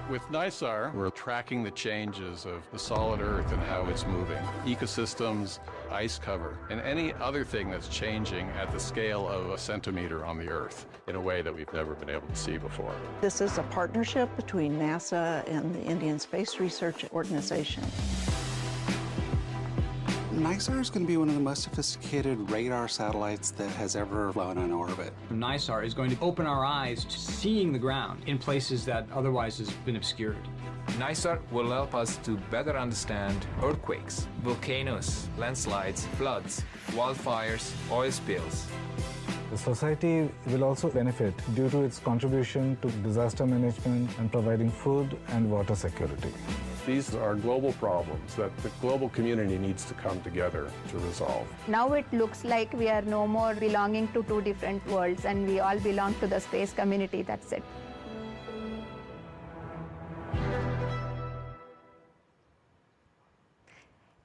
With NISAR, we're tracking the changes of the solid Earth and how it's moving, ecosystems, ice cover, and any other thing that's changing at the scale of a centimeter on the Earth in a way that we've never been able to see before. This is a partnership between NASA and the Indian Space Research Organization. NISAR is going to be one of the most sophisticated radar satellites that has ever flown in orbit. NISAR is going to open our eyes to seeing the ground in places that otherwise has been obscured. NISAR will help us to better understand earthquakes, volcanoes, landslides, floods, wildfires, oil spills. The society will also benefit due to its contribution to disaster management and providing food and water security. These are global problems that the global community needs to come together to resolve. Now it looks like we are no more belonging to two different worlds and we all belong to the space community, that's it.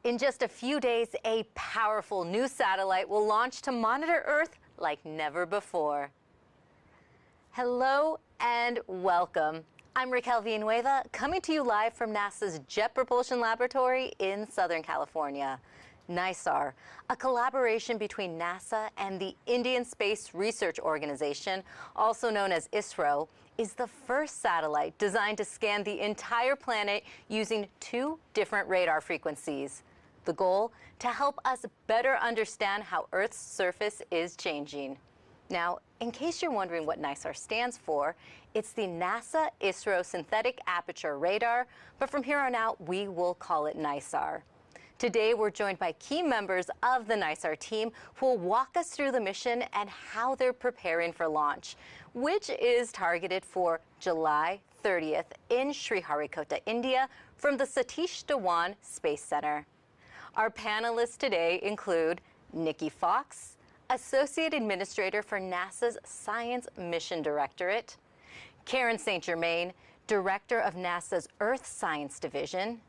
In just a few days, a powerful new satellite will launch to monitor Earth like never before. Hello and welcome. I'm Raquel Villanueva, coming to you live from NASA's Jet Propulsion Laboratory in Southern California. NISAR, a collaboration between NASA and the Indian Space Research Organization, also known as ISRO, is the first satellite designed to scan the entire planet using two different radar frequencies. The goal, to help us better understand how Earth's surface is changing. Now, in case you're wondering what NISAR stands for, it's the NASA-ISRO Synthetic Aperture Radar, but from here on out, we will call it NISAR. Today, we're joined by key members of the NISAR team who will walk us through the mission and how they're preparing for launch, which is targeted for July 30th in Sriharikota, India, from the Satish Dhawan Space Center. Our panelists today include Nikki Fox, Associate Administrator for NASA's Science Mission Directorate, Karen St. Germain, Director of NASA's Earth Science Division,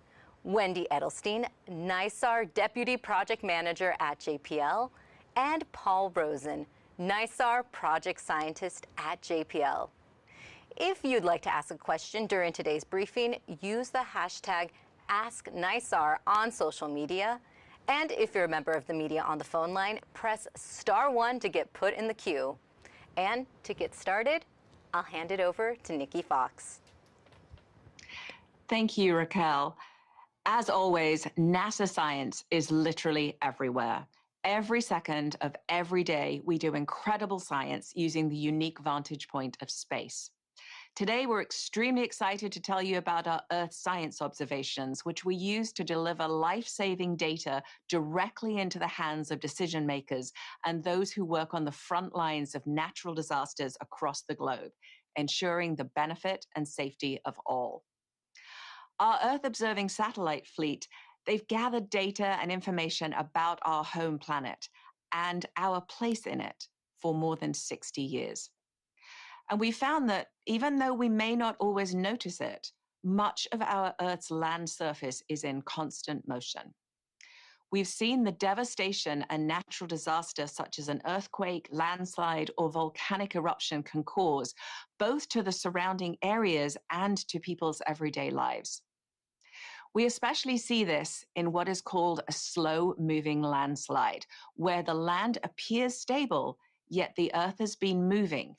Wendy Edelstein, NISAR Deputy Project Manager at JPL, and Paul Rosen, NISAR Project Scientist at JPL. If you'd like to ask a question during today's briefing, use the hashtag AskNISAR on social media. And if you're a member of the media on the phone line, press *1 to get put in the queue. And to get started, I'll hand it over to Nikki Fox. Thank you, Raquel. As always, NASA science is literally everywhere. Every second of every day, we do incredible science using the unique vantage point of space. Today, we're extremely excited to tell you about our Earth science observations, which we use to deliver life-saving data directly into the hands of decision makers and those who work on the front lines of natural disasters across the globe, ensuring the benefit and safety of all. Our Earth-observing satellite fleet, they've gathered data and information about our home planet and our place in it for more than 60 years. And we found that even though we may not always notice it, much of our Earth's land surface is in constant motion. We've seen the devastation a natural disaster such as an earthquake, landslide, or volcanic eruption can cause, both to the surrounding areas and to people's everyday lives. We especially see this in what is called a slow-moving landslide, where the land appears stable, yet the Earth has been moving.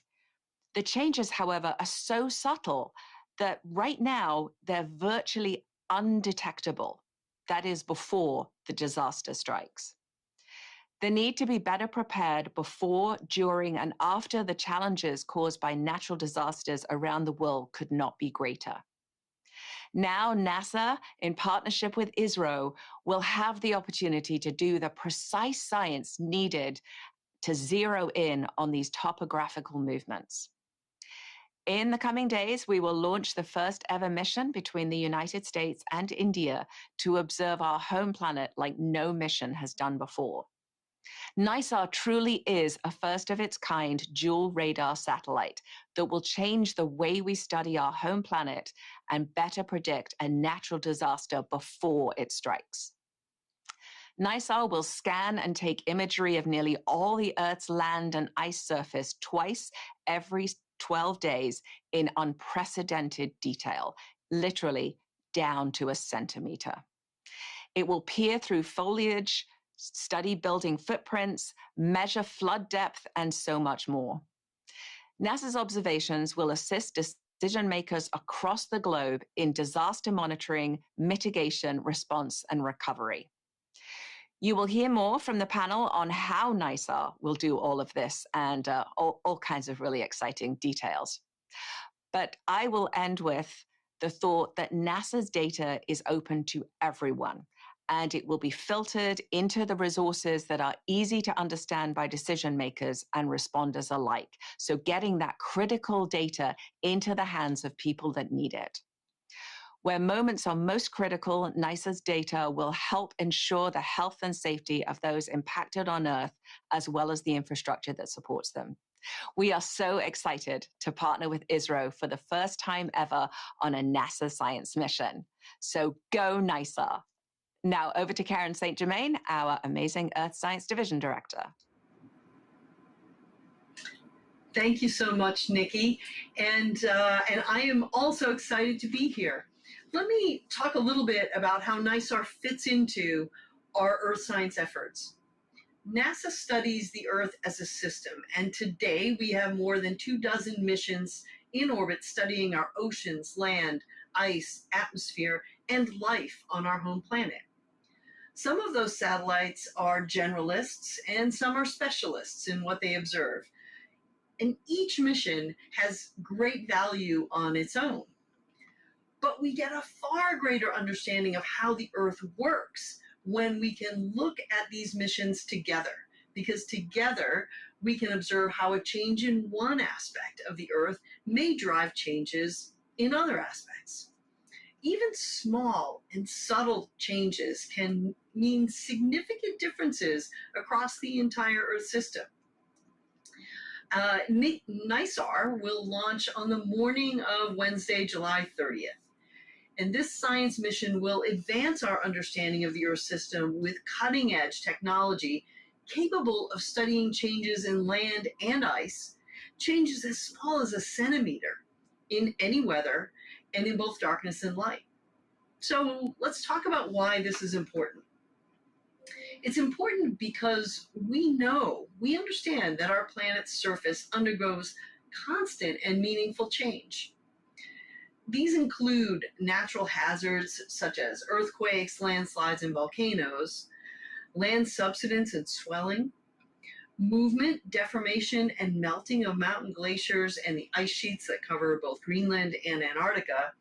The changes, however, are so subtle that right now they're virtually undetectable. That is before the disaster strikes. The need to be better prepared before, during, and after the challenges caused by natural disasters around the world could not be greater. Now, NASA, in partnership with ISRO, will have the opportunity to do the precise science needed to zero in on these topographical movements. In the coming days, we will launch the first ever mission between the United States and India to observe our home planet like no mission has done before. NISAR truly is a first of its kind dual radar satellite that will change the way we study our home planet and better predict a natural disaster before it strikes. NISAR will scan and take imagery of nearly all the Earth's land and ice surface twice every 12 days in unprecedented detail, literally down to a centimeter. It will peer through foliage, study building footprints, measure flood depth, and so much more. NASA's observations will assist decision makers across the globe in disaster monitoring, mitigation, response, and recovery. You will hear more from the panel on how NISAR will do all of this and all kinds of really exciting details. But I will end with the thought that NASA's data is open to everyone, and it will be filtered into the resources that are easy to understand by decision makers and responders alike. So getting that critical data into the hands of people that need it. Where moments are most critical, NISA's data will help ensure the health and safety of those impacted on Earth, as well as the infrastructure that supports them. We are so excited to partner with ISRO for the first time ever on a NASA science mission. So go NISAR. Now over to Karen St. Germain, our amazing Earth Science Division Director. Thank you so much, Nikki. And I am also excited to be here. Let me talk a little bit about how NISAR fits into our Earth science efforts. NASA studies the Earth as a system, and today we have more than 24 missions in orbit studying our oceans, land, ice, atmosphere, and life on our home planet. Some of those satellites are generalists, and some are specialists in what they observe. And each mission has great value on its own. But we get a far greater understanding of how the Earth works when we can look at these missions together, because together we can observe how a change in one aspect of the Earth may drive changes in other aspects. Even small and subtle changes can mean significant differences across the entire Earth system. NISAR will launch on the morning of Wednesday, July 30th. And this science mission will advance our understanding of the Earth system with cutting-edge technology capable of studying changes in land and ice, changes as small as a centimeter in any weather and in both darkness and light. So let's talk about why this is important. It's important because we understand that our planet's surface undergoes constant and meaningful change. These include natural hazards such as earthquakes, landslides, and volcanoes, land subsidence and swelling, movement, deformation, and melting of mountain glaciers and the ice sheets that cover both Greenland and Antarctica,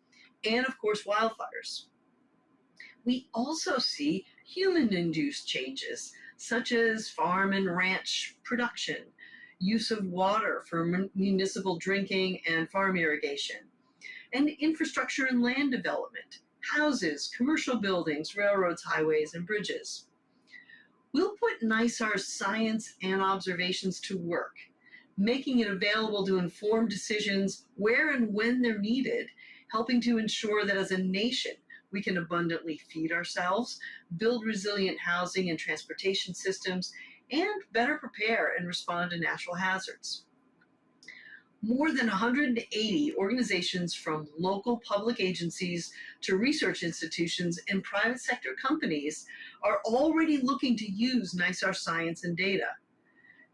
and of course, wildfires. We also see human-induced changes, such as farm and ranch production, use of water for municipal drinking and farm irrigation, and infrastructure and land development, houses, commercial buildings, railroads, highways, and bridges. We'll put NISAR's science and observations to work, making it available to inform decisions where and when they're needed, helping to ensure that as a nation, we can abundantly feed ourselves, build resilient housing and transportation systems, and better prepare and respond to natural hazards. More than 180 organizations from local public agencies to research institutions and private sector companies are already looking to use NISAR science and data.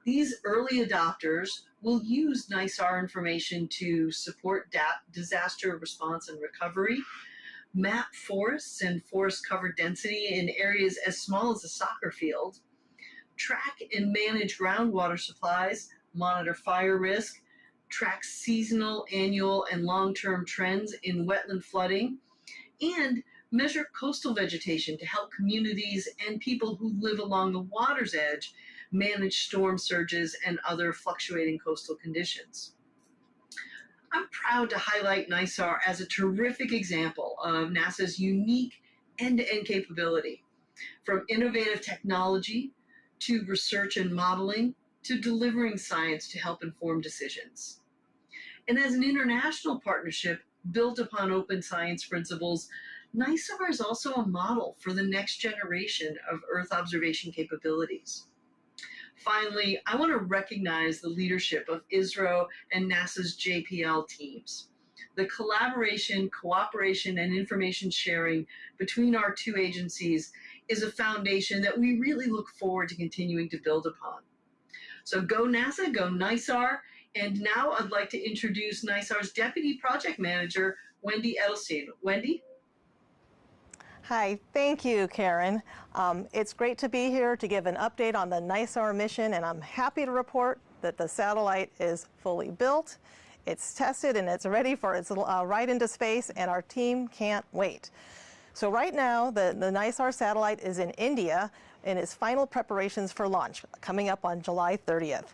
These early adopters will use NISAR information to support disaster response and recovery, map forests and forest cover density in areas as small as a soccer field, track and manage groundwater supplies, monitor fire risk, track seasonal, annual, and long-term trends in wetland flooding, and measure coastal vegetation to help communities and people who live along the water's edge manage storm surges and other fluctuating coastal conditions. I'm proud to highlight NISAR as a terrific example of NASA's unique end-to-end capability, from innovative technology to research and modeling to delivering science to help inform decisions. And as an international partnership built upon open science principles, NISAR is also a model for the next generation of Earth observation capabilities. Finally, I want to recognize the leadership of ISRO and NASA's JPL teams. The collaboration, cooperation, and information sharing between our two agencies is a foundation that we really look forward to continuing to build upon. So go NASA, go NISAR, and now I'd like to introduce NISAR's Deputy Project Manager, Wendy Edelstein. Wendy? Hi, thank you, Karen. It's great to be here to give an update on the NISAR mission, and I'm happy to report that the satellite is fully built, it's tested, and it's ready for its ride into space, and our team can't wait. So right now, the NISAR satellite is in India in its final preparations for launch, coming up on July 30th.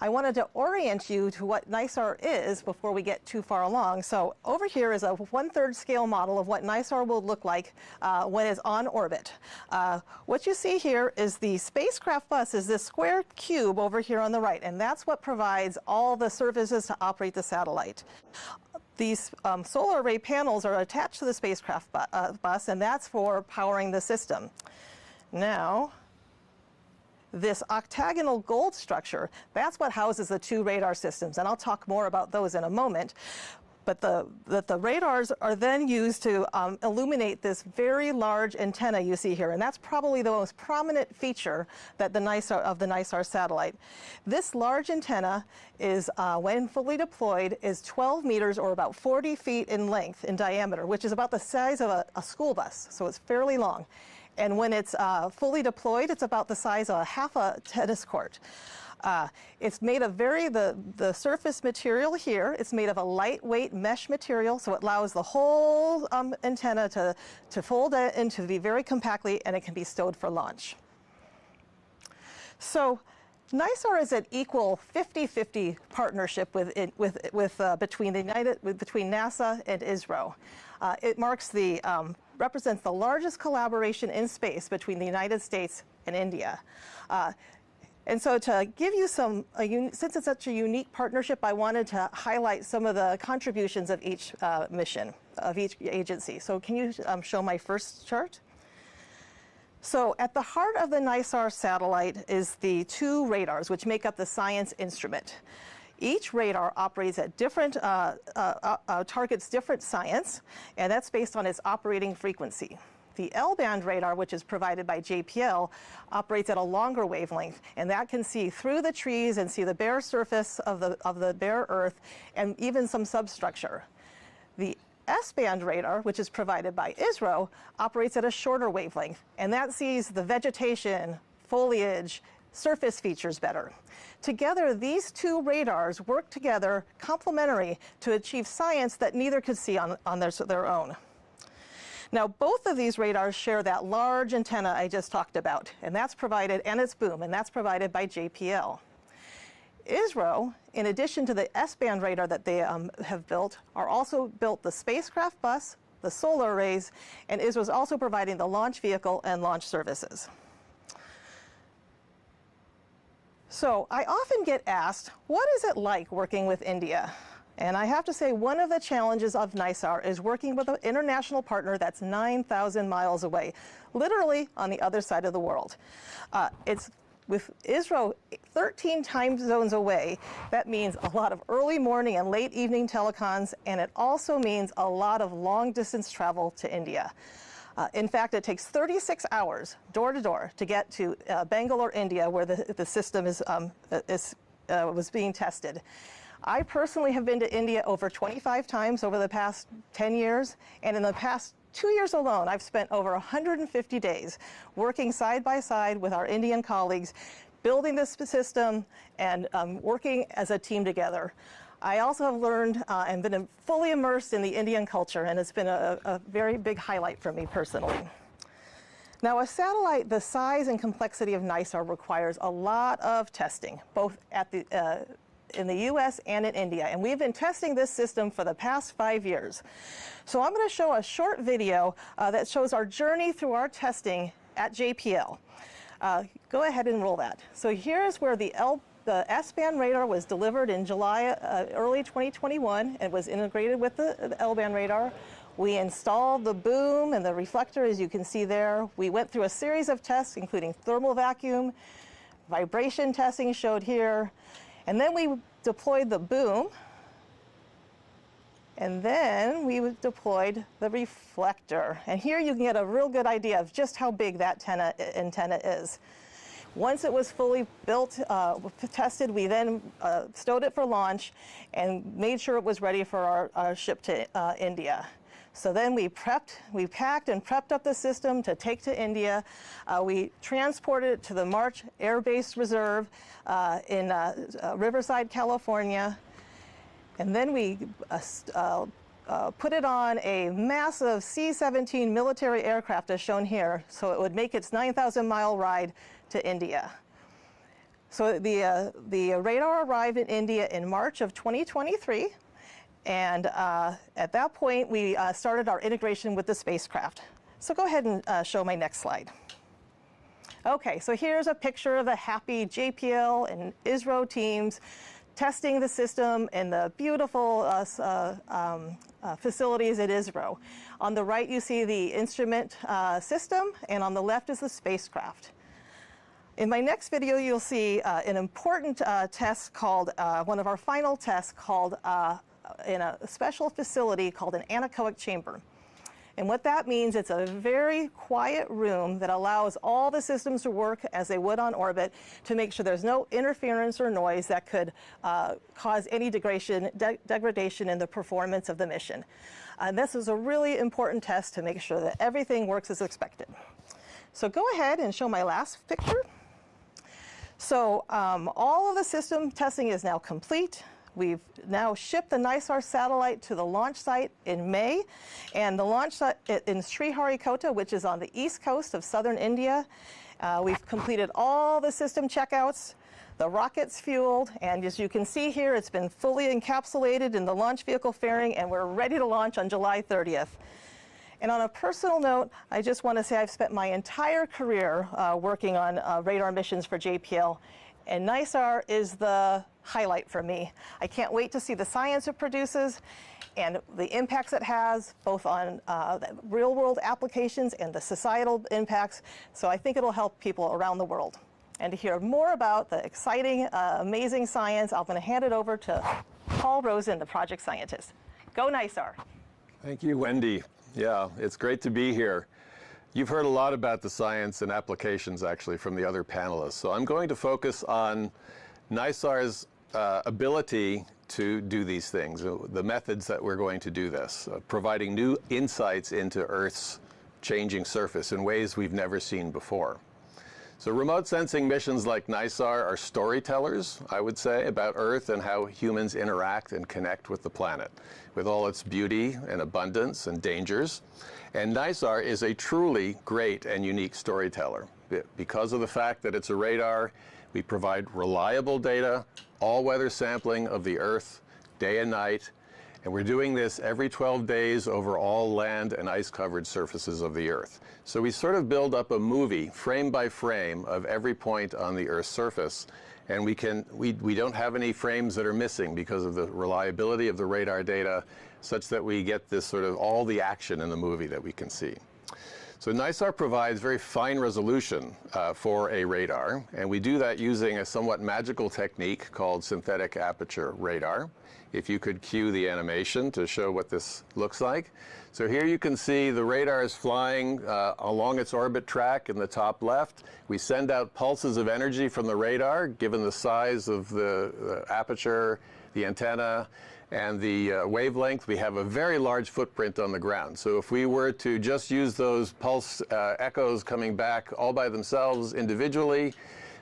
I wanted to orient you to what NISAR is before we get too far along. So over here is a 1/3 scale model of what NISAR will look like when it's on orbit. What you see here is the spacecraft bus is this square cube over here on the right, and that's what provides all the services to operate the satellite. These solar array panels are attached to the spacecraft bus, and that's for powering the system. Now, this octagonal gold structure, that's what houses the two radar systems, and I'll talk more about those in a moment. But the radars are then used to illuminate this very large antenna you see here, and that's probably the most prominent feature that the NISAR satellite. This large antenna is, when fully deployed, is 12 meters or about 40 feet in length in diameter, which is about the size of a school bus, so it's fairly long. And when it's fully deployed, it's about the size of half a tennis court. It's made of the surface material here, it's made of a lightweight mesh material, so it allows the whole antenna to fold in to be very compactly, and it can be stowed for launch. So NISAR is an equal 50-50 partnership between NASA and ISRO. It represents the largest collaboration in space between the United States and India. And so to give you since it's such a unique partnership, I wanted to highlight some of the contributions of each mission, of each agency. So can you show my first chart? So at the heart of the NISAR satellite is the two radars, which make up the science instrument. Each radar operates at different, targets different science, and that's based on its operating frequency. The L-band radar, which is provided by JPL, operates at a longer wavelength, and that can see through the trees and see the bare surface of the bare earth and even some substructure. The S-band radar, which is provided by ISRO, operates at a shorter wavelength, and that sees the vegetation, foliage, surface features better. Together, these two radars work together complementary to achieve science that neither could see on their own. Now, both of these radars share that large antenna I just talked about, and that's provided, and its boom, and that's provided by JPL. ISRO, in addition to the S-band radar that they have built, also built the spacecraft bus, the solar arrays, and ISRO is also providing the launch vehicle and launch services. So I often get asked, what is it like working with India? And I have to say, one of the challenges of NISAR is working with an international partner that's 9,000 miles away, literally on the other side of the world. It's with ISRO 13 time zones away. That means a lot of early morning and late evening telecons, and it also means a lot of long distance travel to India. In fact, it takes 36 hours door to door to get to Bangalore, India, where the system was being tested. I personally have been to India over 25 times over the past 10 years, and in the past 2 years alone, I've spent over 150 days working side by side with our Indian colleagues, building this system and working as a team together. I also have learned and been fully immersed in the Indian culture, and it's been a very big highlight for me personally. Now, a satellite the size and complexity of NISAR requires a lot of testing, both in the US and in India, and we've been testing this system for the past 5 years. So I'm going to show a short video that shows our journey through our testing at JPL. Go ahead and roll that. So here's where the S-band radar was delivered in July, early 2021, and was integrated with the L-band radar. We installed the boom and the reflector, as you can see there. We went through a series of tests, including thermal vacuum, vibration testing showed here, and then we deployed the boom. And then we deployed the reflector. And here you can get a real good idea of just how big that antenna is. Once it was fully built, tested, we then stowed it for launch and made sure it was ready for our ship to India. So then we packed and prepped up the system to take to India. We transported it to the March Air Base Reserve in Riverside, California. And then we put it on a massive C-17 military aircraft as shown here, so it would make its 9,000-mile ride to India. So the radar arrived in India in March of 2023, and at that point we started our integration with the spacecraft. So go ahead and show my next slide. Okay, so here's a picture of the happy JPL and ISRO teams testing the system in the beautiful facilities at ISRO. On the right you see the instrument system, and on the left is the spacecraft. In my next video you'll see an important test called, one of our final tests called in a special facility called an anechoic chamber. And what that means, it's a very quiet room that allows all the systems to work as they would on orbit to make sure there's no interference or noise that could cause any degradation in the performance of the mission. And this is a really important test to make sure that everything works as expected. So go ahead and show my last picture. So all of the system testing is now complete. We've now shipped the NISAR satellite to the launch site in May, and the launch site in Sriharikota, which is on the east coast of southern India. We've completed all the system checkouts, the rocket's fueled, and as you can see here, it's been fully encapsulated in the launch vehicle fairing, and we're ready to launch on July 30th. And on a personal note, I just want to say I've spent my entire career working on radar missions for JPL, and NISAR is the highlight for me. I can't wait to see the science it produces and the impacts it has, both on the real-world applications and the societal impacts. So I think it'll help people around the world. And to hear more about the exciting, amazing science, I'm going to hand it over to Paul Rosen, the project scientist. Go NISAR. Thank you, Wendy. Yeah, it's great to be here. You've heard a lot about the science and applications actually from the other panelists. So I'm going to focus on NISAR's ability to do these things, the methods that we're going to do this, providing new insights into Earth's changing surface in ways we've never seen before. So remote sensing missions like NISAR are storytellers, I would say, about Earth and how humans interact and connect with the planet, with all its beauty and abundance and dangers. And NISAR is a truly great and unique storyteller. Because of the fact that it's a radar, we provide reliable data, all-weather sampling of the Earth, day and night, and we're doing this every 12 days over all land and ice-covered surfaces of the Earth. So we sort of build up a movie, frame by frame, of every point on the Earth's surface, and we don't have any frames that are missing because of the reliability of the radar data, such that we get this sort of all the action in the movie that we can see. So NISAR provides very fine resolution for a radar, and we do that using a somewhat magical technique called synthetic aperture radar. If you could cue the animation to show what this looks like. So here you can see the radar is flying along its orbit track in the top left. We send out pulses of energy from the radar, given the size of the aperture, the antenna, and the wavelength. We have a very large footprint on the ground. So if we were to just use those pulse echoes coming back all by themselves individually,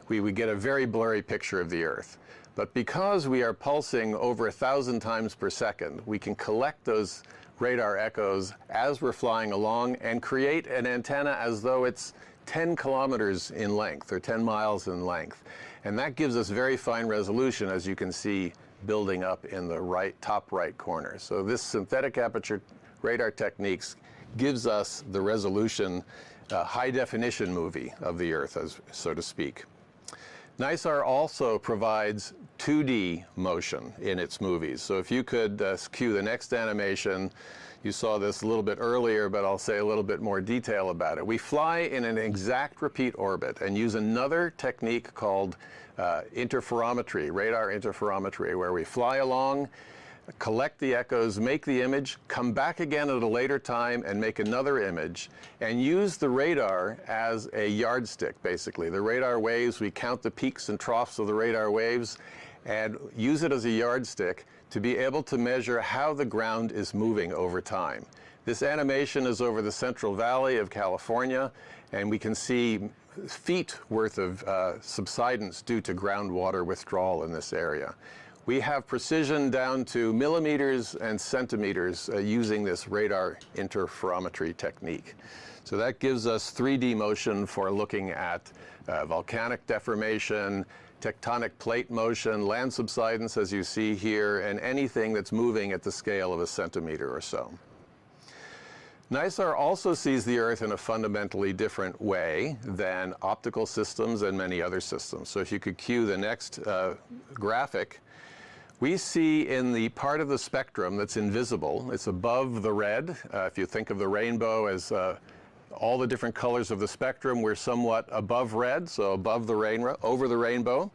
we would get a very blurry picture of the Earth. But because we are pulsing over 1,000 times per second, we can collect those radar echoes as we're flying along and create an antenna as though it's 10 kilometers in length or 10 miles in length. And that gives us very fine resolution, as you can see building up in the top right corner. So this synthetic aperture radar techniques gives us the resolution, high definition movie of the Earth, so to speak. NISAR also provides 2D motion in its movies. So if you could cue the next animation, you saw this a little bit earlier, but I'll say a little bit more detail about it. We fly in an exact repeat orbit and use another technique called interferometry, radar interferometry, where we fly along collect the echoes, make the image, come back again at a later time and make another image, and use the radar as a yardstick, basically. The radar waves, we count the peaks and troughs of the radar waves and use it as a yardstick to be able to measure how the ground is moving over time. This animation is over the Central Valley of California, and we can see feet worth of subsidence due to groundwater withdrawal in this area. We have precision down to millimeters and centimeters using this radar interferometry technique. So that gives us 3D motion for looking at volcanic deformation, tectonic plate motion, land subsidence as you see here, and anything that's moving at the scale of a centimeter or so. NISAR also sees the Earth in a fundamentally different way than optical systems and many other systems. So if you could cue the next graphic, we see in the part of the spectrum that's invisible, it's above the red. If you think of the rainbow as all the different colors of the spectrum, we're somewhat above red, so above the over the rainbow.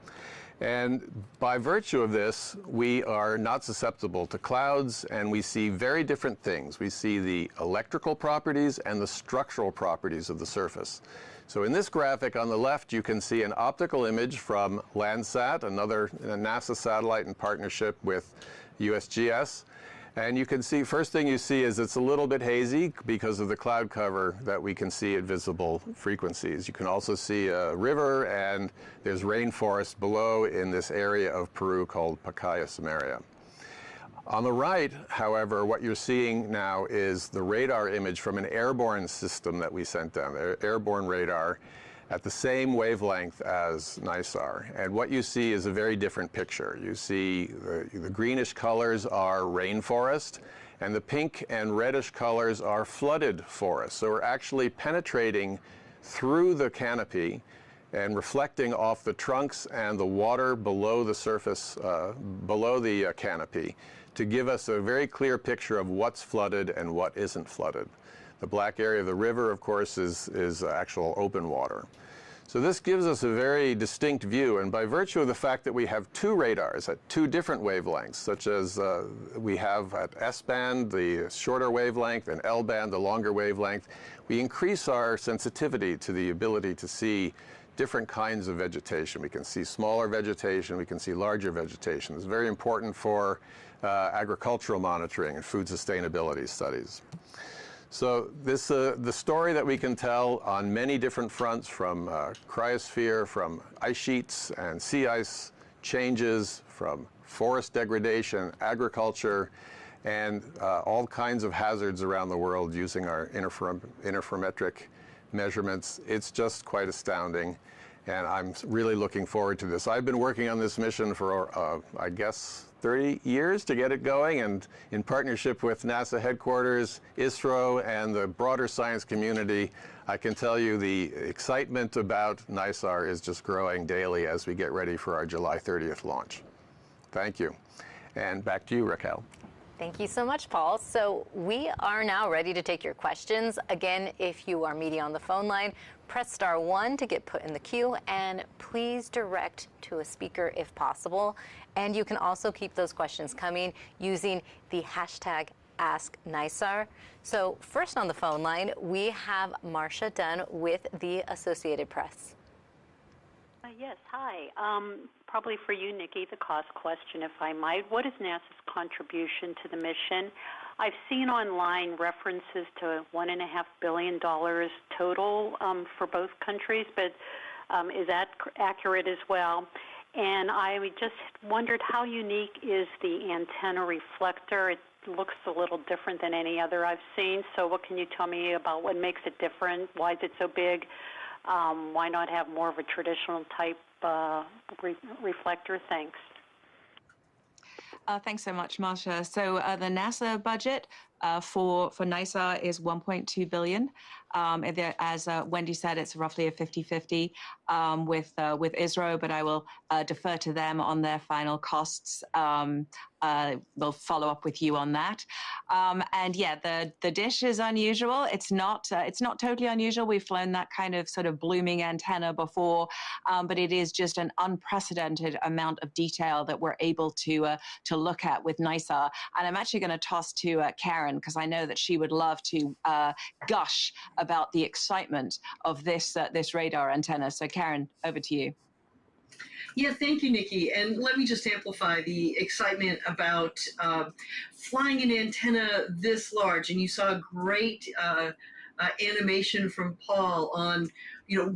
And by virtue of this, we are not susceptible to clouds, and we see very different things. We see the electrical properties and the structural properties of the surface. So in this graphic on the left, you can see an optical image from Landsat, another NASA satellite in partnership with USGS. And you can see, first thing you see is it's a little bit hazy because of the cloud cover that we can see at visible frequencies. You can also see a river, and there's rainforest below in this area of Peru called Pacaya Samaria. On the right, however, what you're seeing now is the radar image from an airborne system that we sent down, airborne radar, at the same wavelength as NISAR. And what you see is a very different picture. You see the greenish colors are rainforest, and the pink and reddish colors are flooded forest. So we're actually penetrating through the canopy and reflecting off the trunks and the water below the surface, below the canopy, to give us a very clear picture of what's flooded and what isn't flooded. The black area of the river, of course, is actual open water. So this gives us a very distinct view, and by virtue of the fact that we have two radars at two different wavelengths, such as we have at S-band, the shorter wavelength, and L-band, the longer wavelength, we increase our sensitivity to the ability to see different kinds of vegetation. We can see smaller vegetation, we can see larger vegetation. It's very important for agricultural monitoring and food sustainability studies. So this, the story that we can tell on many different fronts, from cryosphere, from ice sheets and sea ice changes, from forest degradation, agriculture, and all kinds of hazards around the world using our interferometric measurements. It's just quite astounding, and I'm really looking forward to this. I've been working on this mission for, I guess, 30 years to get it going, and in partnership with NASA headquarters, ISRO, and the broader science community, I can tell you the excitement about NISAR is just growing daily as we get ready for our July 30th launch. Thank you. And back to you, Raquel. Thank you so much, Paul. So we are now ready to take your questions. Again, if you are media on the phone line, press *1 to get put in the queue, and please direct to a speaker if possible. And you can also keep those questions coming using the hashtag #AskNISAR. So first on the phone line, we have Marcia Dunn with the Associated Press. Yes, hi. Probably for you, Nikki, the cost question, if I might. What is NASA's contribution to the mission? I've seen online references to $1.5 billion total for both countries, but is that accurate as well? And I just wondered, how unique is the antenna reflector? It looks a little different than any other I've seen, so what can you tell me about what makes it different? Why is it so big? Why not have more of a traditional type reflector? Thanks. Thanks so much, Marcia. So the NASA budget for NISAR is $1.2 billion. As Wendy said, it's roughly a 50-50 with ISRO, but I will defer to them on their final costs. We'll follow up with you on that. And yeah, the dish is unusual. It's not totally unusual. We've flown that kind of sort of blooming antenna before, but it is just an unprecedented amount of detail that we're able to look at with NISAR. And I'm actually going to toss to Karen, because I know that she would love to gush about the excitement of this radar antenna. So Karen, over to you. Yeah, thank you, Nikki. And let me just amplify the excitement about flying an antenna this large. And you saw a great animation from Paul on,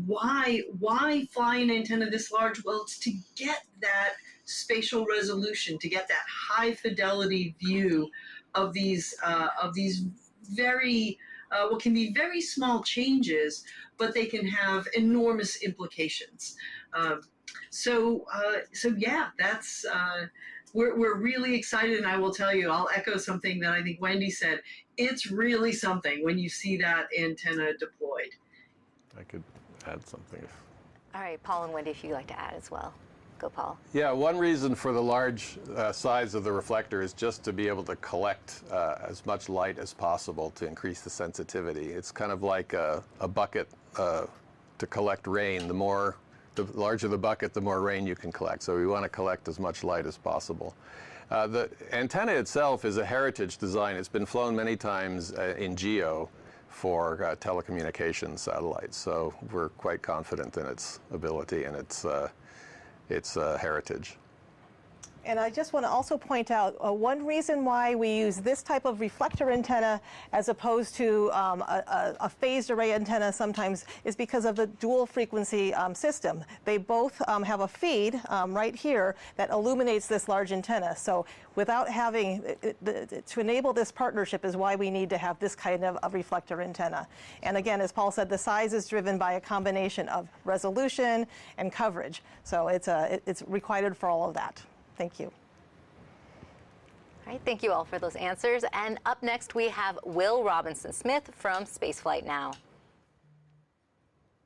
why fly an antenna this large? Well, it's to get that spatial resolution, to get that high fidelity view of these very what can be very small changes, but they can have enormous implications. So yeah, that's we're really excited, and I will tell you, I'll echo something that I think Wendy said. It's really something when you see that antenna deployed. I could add something. All right, Paul and Wendy, if you'd like to add as well. Go, Paul. Yeah, one reason for the large size of the reflector is just to be able to collect as much light as possible to increase the sensitivity. It's kind of like a bucket to collect rain. The larger the bucket, the more rain you can collect. So we want to collect as much light as possible. The antenna itself is a heritage design. It's been flown many times in GEO for telecommunications satellites. So we're quite confident in its ability and its heritage. And I just want to also point out one reason why we use this type of reflector antenna as opposed to a phased array antenna sometimes is because of the dual frequency system. They both have a feed right here that illuminates this large antenna. So without having, to enable this partnership is why we need to have this kind of a reflector antenna. And again, as Paul said, the size is driven by a combination of resolution and coverage. So it's required for all of that. Thank you. All right, thank you all for those answers. And up next, we have Will Robinson-Smith from Spaceflight Now.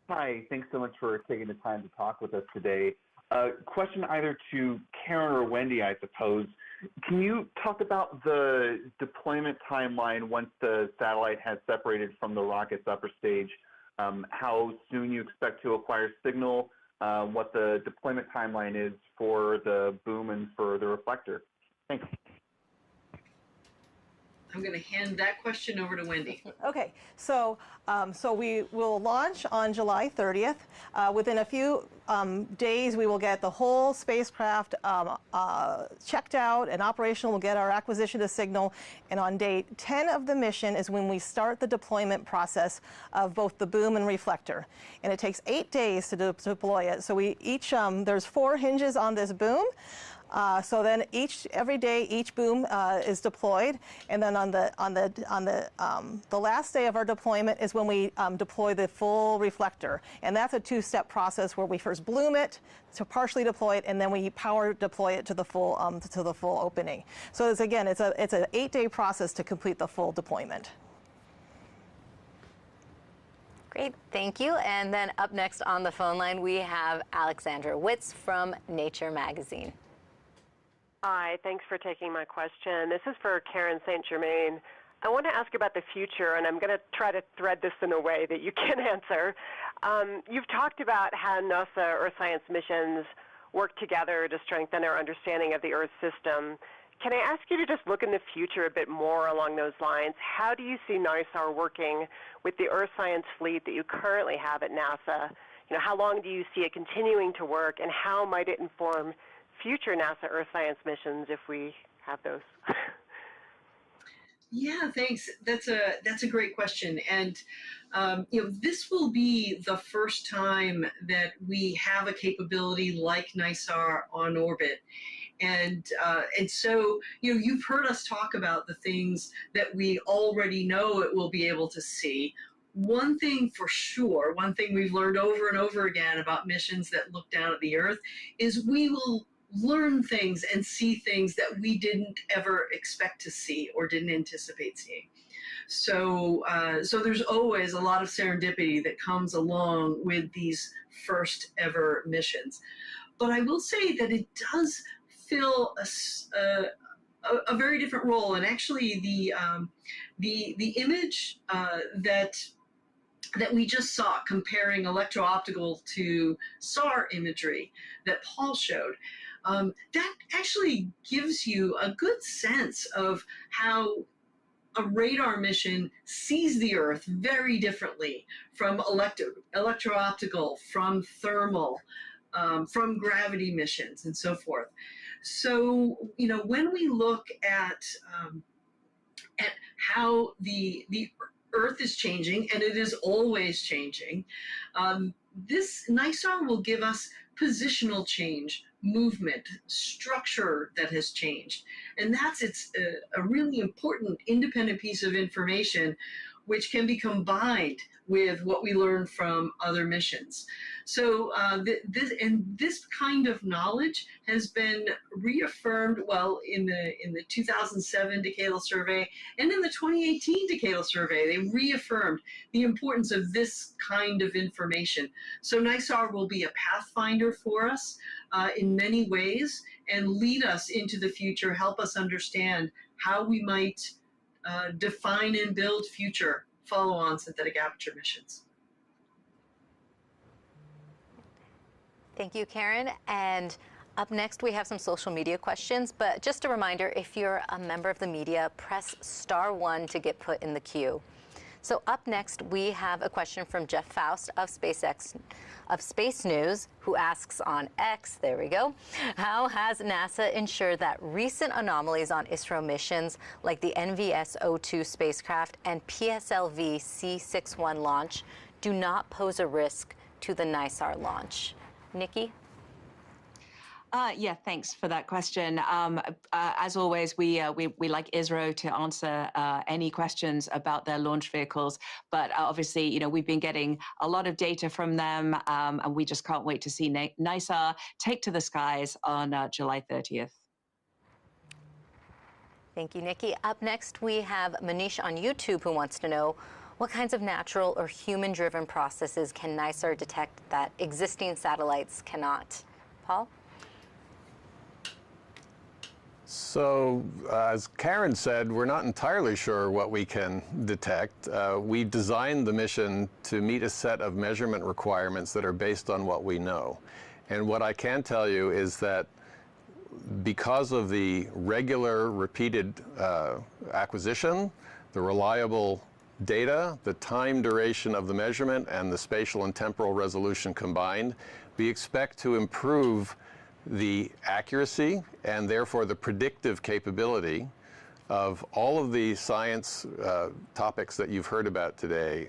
Hi, thanks so much for taking the time to talk with us today. Question either to Karen or Wendy, I suppose. Can you talk about the deployment timeline once the satellite has separated from the rocket's upper stage? How soon you expect to acquire signal? What the deployment timeline is for the boom and for the reflector. Thanks. I'm going to hand that question over to Wendy. Okay, so we will launch on July 30th. Within a few days, we will get the whole spacecraft checked out and operational. We'll get our acquisition of signal. And on day 10 of the mission is when we start the deployment process of both the boom and reflector. And it takes 8 days to deploy it. So there's 4 hinges on this boom. So then every day each boom is deployed, and then on the last day of our deployment is when we deploy the full reflector, and that's a 2-step process where we first bloom it to partially deploy it, and then we power deploy it to the full opening. So it's an 8-day process to complete the full deployment. Great, thank you. And then up next on the phone line we have Alexandra Witz from Nature magazine. Hi, thanks for taking my question. This is for Karen St. Germain. I want to ask about the future, and I'm going to try to thread this in a way that you can answer. You've talked about how NASA Earth science missions work together to strengthen our understanding of the Earth system. Can I ask you to just look in the future a bit more along those lines? How do you see NISAR working with the Earth science fleet that you currently have at NASA? How long do you see it continuing to work, and how might it inform future NASA Earth science missions if we have those? Yeah, thanks. That's a great question, and this will be the first time that we have a capability like NISAR on orbit, and so you've heard us talk about the things that we already know it will be able to see. One thing for sure, one thing we've learned over and over again about missions that look down at the Earth is we will learn things and see things that we didn't ever expect to see or didn't anticipate seeing. So there's always a lot of serendipity that comes along with these first ever missions. But I will say that it does fill a very different role. And actually the image that we just saw comparing electro-optical to SAR imagery that Paul showed, that actually gives you a good sense of how a radar mission sees the Earth very differently from electro-optical, from thermal, from gravity missions, and so forth. So, when we look at how the Earth is changing, and it is always changing, this NISAR will give us positional change, movement, structure that has changed. And that's a really important independent piece of information which can be combined with what we learn from other missions. So this kind of knowledge has been reaffirmed, in the 2007 Decadal Survey and in the 2018 Decadal Survey. They reaffirmed the importance of this kind of information. So NISAR will be a pathfinder for us in many ways and lead us into the future, help us understand how we might define and build future follow-on synthetic aperture missions. Thank you, Karen. And up next, we have some social media questions. But just a reminder, if you're a member of the media, press *1 to get put in the queue. So up next, we have a question from Jeff Faust of Space News, who asks on X, there we go, how has NASA ensured that recent anomalies on ISRO missions, like the NVS-02 spacecraft and PSLV C-61 launch, do not pose a risk to the NISAR launch? Nikki? Yeah, thanks for that question. As always, we like ISRO to answer any questions about their launch vehicles. But obviously, we've been getting a lot of data from them, and we just can't wait to see NISAR take to the skies on July 30th. Thank you, Nikki. Up next, we have Manish on YouTube who wants to know, what kinds of natural or human-driven processes can NISAR detect that existing satellites cannot? Paul? So, as Karen said, we're not entirely sure what we can detect. We designed the mission to meet a set of measurement requirements that are based on what we know. And what I can tell you is that because of the regular, repeated acquisition, the reliable data, the time duration of the measurement, and the spatial and temporal resolution combined, we expect to improve the accuracy and therefore the predictive capability of all of the science topics that you've heard about today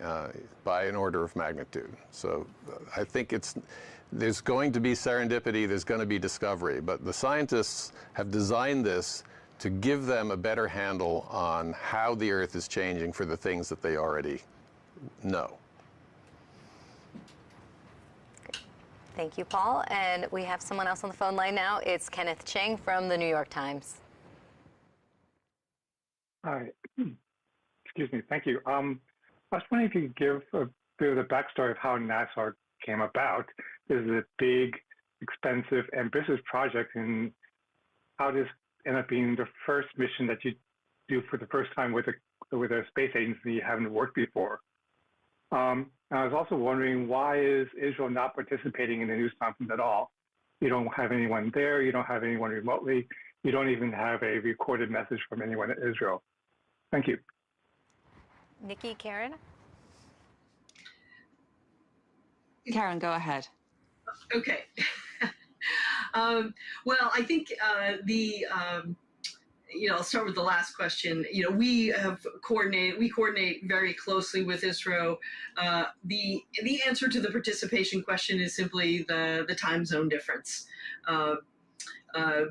by an order of magnitude. So I think there's going to be serendipity, there's going to be discovery, but the scientists have designed this to give them a better handle on how the Earth is changing for the things that they already know. Thank you, Paul. And we have someone else on the phone line now. It's Kenneth Chang from the New York Times. Hi. Excuse me. Thank you. I was wondering if you could give a bit of the backstory of how NISAR came about. This is a big, expensive, ambitious project, and how this ended up being the first mission that you do for the first time with a space agency you haven't worked before. And I was also wondering, why is Israel not participating in the news conference at all? You don't have anyone there. You don't have anyone remotely. You don't even have a recorded message from anyone in Israel. Thank you. Nikki, Karen? Karen, go ahead. Okay. Well, I think I'll start with the last question. We coordinate very closely with ISRO. The answer to the participation question is simply the time zone difference.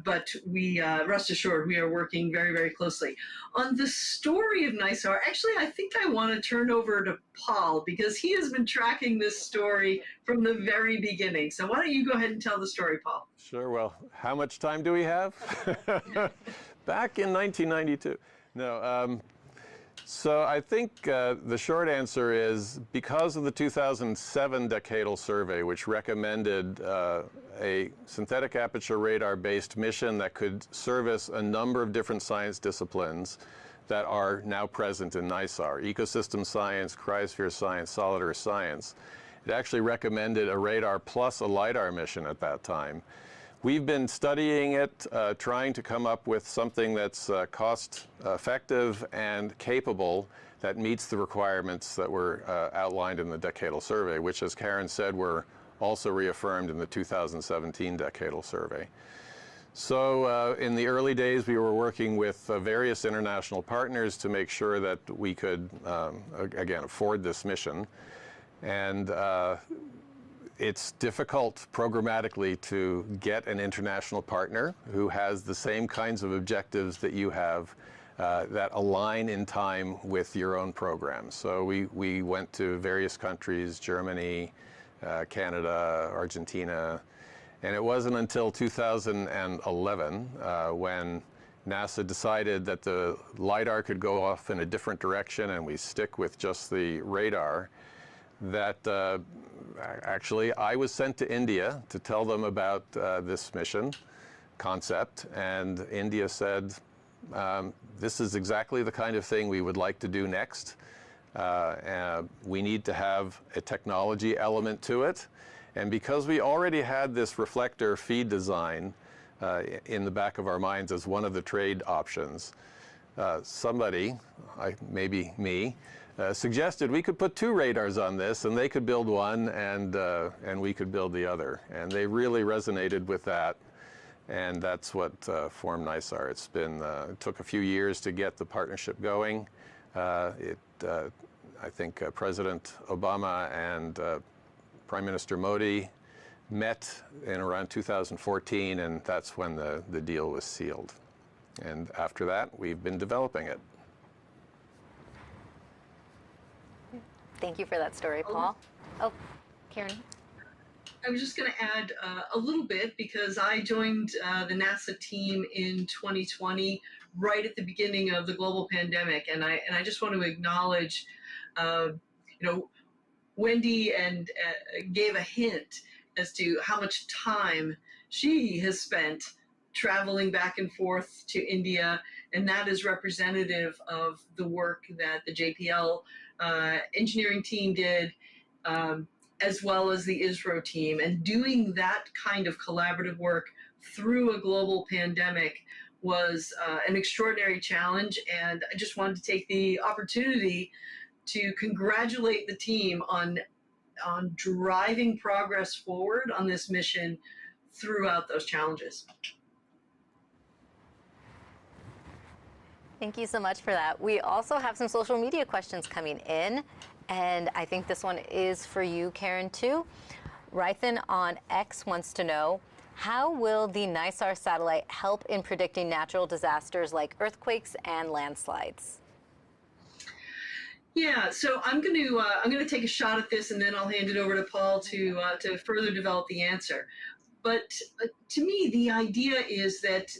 but we rest assured we are working very, very closely. On the story of NISAR, actually, I think I want to turn over to Paul because he has been tracking this story from the very beginning. So why don't you go ahead and tell the story, Paul? Sure. Well, how much time do we have? Back in 1992. No. So I think the short answer is because of the 2007 decadal survey, which recommended a synthetic aperture radar-based mission that could service a number of different science disciplines that are now present in NISAR: ecosystem science, cryosphere science, solid earth science. It actually recommended a radar plus a LiDAR mission at that time. We've been studying it, trying to come up with something that's cost-effective and capable that meets the requirements that were outlined in the decadal survey, which, as Karen said, were also reaffirmed in the 2017 decadal survey. So in the early days, we were working with various international partners to make sure that we could, again, afford this mission. And it's difficult programmatically to get an international partner who has the same kinds of objectives that you have that align in time with your own program. So we went to various countries: Germany, Canada, Argentina, and it wasn't until 2011 when NASA decided that the LiDAR could go off in a different direction and we stick with just the radar, that actually I was sent to India to tell them about this mission concept, and India said, this is exactly the kind of thing we would like to do next. We need to have a technology element to it. And because we already had this reflector feed design in the back of our minds as one of the trade options, somebody, maybe me, suggested we could put 2 radars on this, and they could build one, and we could build the other. And they really resonated with that, and that's what formed NISAR. It's been it took a few years to get the partnership going. I think President Obama and Prime Minister Modi met in around 2014, and that's when the deal was sealed. And after that, we've been developing it. Thank you for that story, Paul. Oh, Karen. I was just going to add a little bit because I joined the NASA team in 2020, right at the beginning of the global pandemic, and I just want to acknowledge, Wendy gave a hint as to how much time she has spent traveling back and forth to India, and that is representative of the work that the JPL engineering team did, as well as the ISRO team. And doing that kind of collaborative work through a global pandemic was an extraordinary challenge. And I just wanted to take the opportunity to congratulate the team on driving progress forward on this mission throughout those challenges. Thank you so much for that. We also have some social media questions coming in, and I think this one is for you, Karen, too. Rythan on X wants to know, how will the NISAR satellite help in predicting natural disasters like earthquakes and landslides? Yeah, so I'm going to take a shot at this, and then I'll hand it over to Paul to further develop the answer. But to me, the idea is that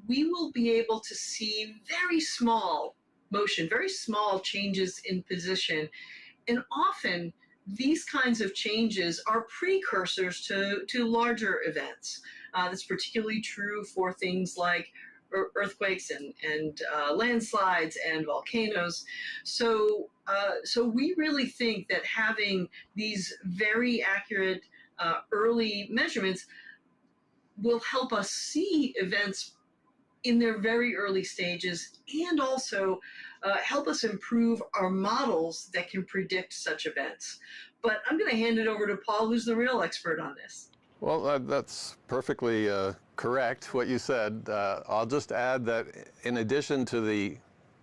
we will be able to see very small motion, very small changes in position. And often these kinds of changes are precursors to larger events. That's particularly true for things like earthquakes and landslides and volcanoes. So we really think that having these very accurate early measurements will help us see events in their very early stages, and also help us improve our models that can predict such events. But I'm going to hand it over to Paul, who's the real expert on this. Well, that's perfectly correct, what you said. I'll just add that in addition to the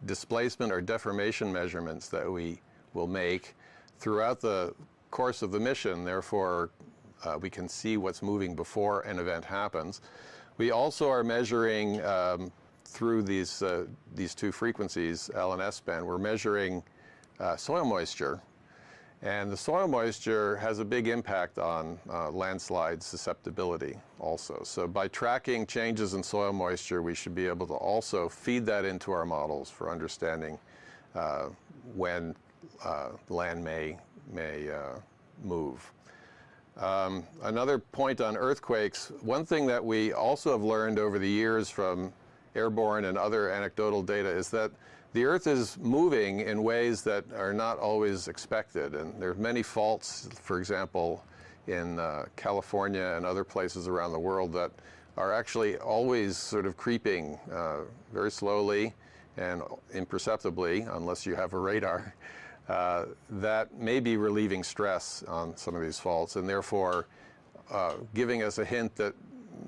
displacement or deformation measurements that we will make throughout the course of the mission, therefore we can see what's moving before an event happens, We also are measuring through these two frequencies, L and S band, we're measuring soil moisture. And the soil moisture has a big impact on landslide susceptibility also. So by tracking changes in soil moisture, we should be able to also feed that into our models for understanding when land may move. Another point on earthquakes, one thing that we also have learned over the years from airborne and other anecdotal data is that the Earth is moving in ways that are not always expected. And there are many faults, for example, in California and other places around the world that are actually always sort of creeping very slowly and imperceptibly, unless you have a radar, that may be relieving stress on some of these faults, and therefore giving us a hint that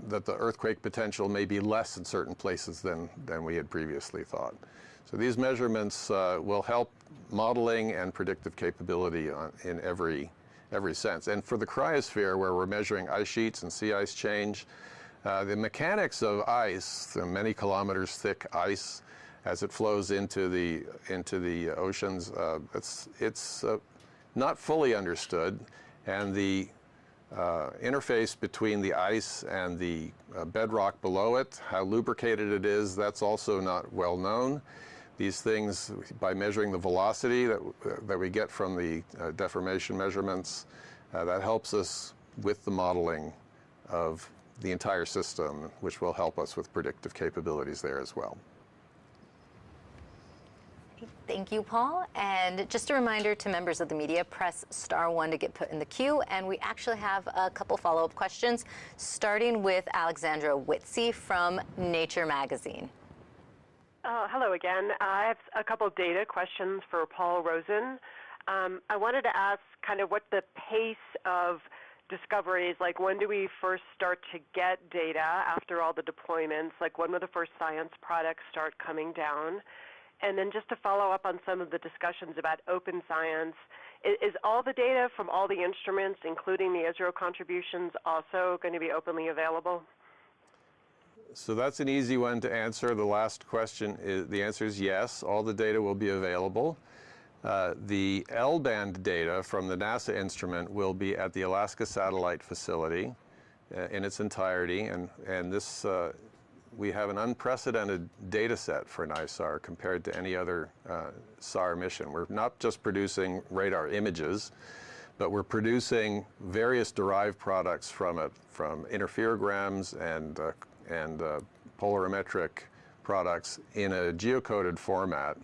the earthquake potential may be less in certain places than we had previously thought. So these measurements will help modeling and predictive capability in every sense. And for the cryosphere, where we're measuring ice sheets and sea ice change, the mechanics of ice, the many kilometers thick ice, as it flows into the oceans, it's not fully understood, and the interface between the ice and the bedrock below it, how lubricated it is, that's also not well known. These things, by measuring the velocity that we get from the deformation measurements, that helps us with the modeling of the entire system, which will help us with predictive capabilities there as well. Thank you, Paul. And just a reminder to members of the media, press *1 to get put in the queue. And we actually have a couple follow-up questions, starting with Alexandra Whitsey from Nature magazine. Hello again. I have a couple of data questions for Paul Rosen. I wanted to ask kind of what the pace of discovery is like. When do we first start to get data after all the deployments? Like, when will the first science products start coming down? And then just to follow up on some of the discussions about open science, is all the data from all the instruments, including the ISRO contributions, also going to be openly available? So that's an easy one to answer. The last question, the answer is yes, all the data will be available. The L-band data from the NASA instrument will be at the Alaska Satellite Facility in its entirety, and this we have an unprecedented data set for NISAR compared to any other SAR mission. We're not just producing radar images, but we're producing various derived products from it, from interferograms and polarimetric products in a geocoded format,